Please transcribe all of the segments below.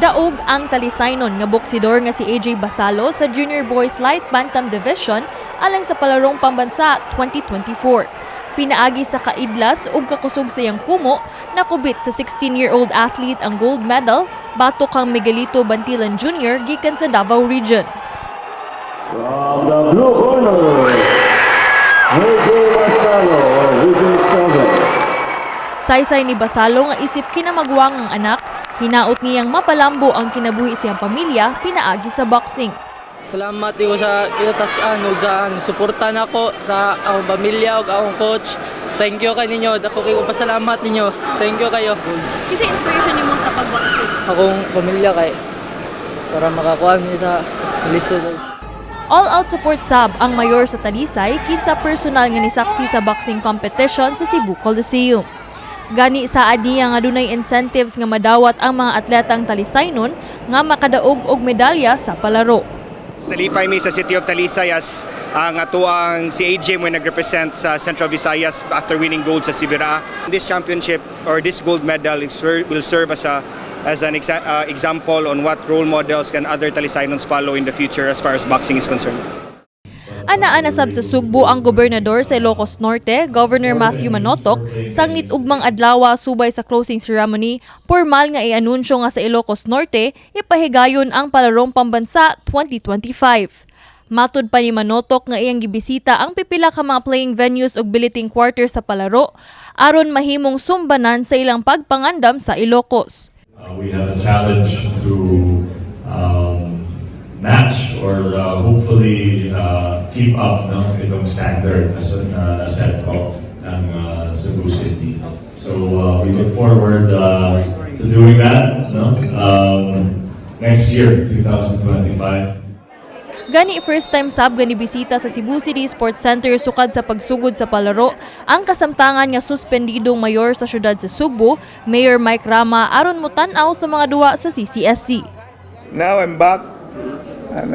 Midaog ang Talisaynon nga boksidor nga si AJ Basalo sa Junior Boys Light Bantam Division alang sa Palarong Pambansa 2024. Pinaagi sa kaidlas ug kakusog sa iyang kumo, nakubit sa 16-year-old athlete ang gold medal batok kang Miguelito Bantilan Jr. gikan sa Davao Region. From the blue corner, AJ Basalo, Region 7. Saysay ni Basalo nga isip kinamagwang ang anak, hinaot niyang mapalambo ang kinabuhi siyang pamilya pinaagi sa boxing. Salamat ko sa kinatasan ug sa suporta nako sa akong pamilya ug akong coach. Thank you kaninyo. Dako kay pasalamat ninyo. Thank you kayo. Kita inspiration nimo sa pagboxing? Akong pamilya kay para makakuha niyo sa lisod. All-out support sab ang mayor sa Talisay kinsa personal nga nisaksi sa boxing competition sa Cebu Coliseum. Gani sa Ania nga dunay incentives nga madawat ang mga atletang Talisaynon nga makadaog og medalya sa palaro. Nalipay mi sa City of Talisay as ang atuang si AJ mo nag-represent sa Central Visayas after winning gold sa Sibira. This championship or this gold medal will serve as an example on what role models can other Talisaynons follow in the future as far as boxing is concerned. Ana-ana sab sa Sugbo ang gobernador sa Ilocos Norte, Governor Matthew Manotoc, sanglit ugmang adlawa subay sa closing ceremony, formal nga i-anunsyo nga sa Ilocos Norte ipahigayon ang Palarong Pambansa 2025. Matud pa ni Manotoc nga iyang gibisita ang pipila ka mga playing venues ug billeting quarters sa Palaro aron mahimong sumbanan sa ilang pagpangandam sa Ilocos. We have a challenge to match or hopefully keep up itong standard na set ko ng Cebu City. So we look forward to doing that next year, 2025. Gani first time sab gani bisita sa Cebu City Sports Center sukad sa pagsugod sa palaro ang kasamtangan nga suspendidong mayor sa syudad sa Sugbo, Mayor Mike Rama aron motan-aw sa mga duwa sa CCSC. Now I'm back and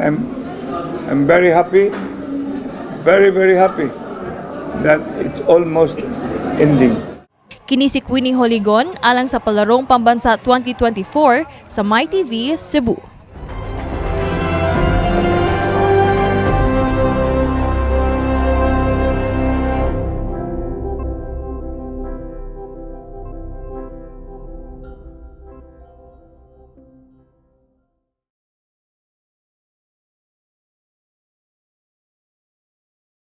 I'm very happy, very happy that it's almost ending. Kini si Queenie Joligon alang sa Palarong Pambansa 2024 sa MyTV Cebu.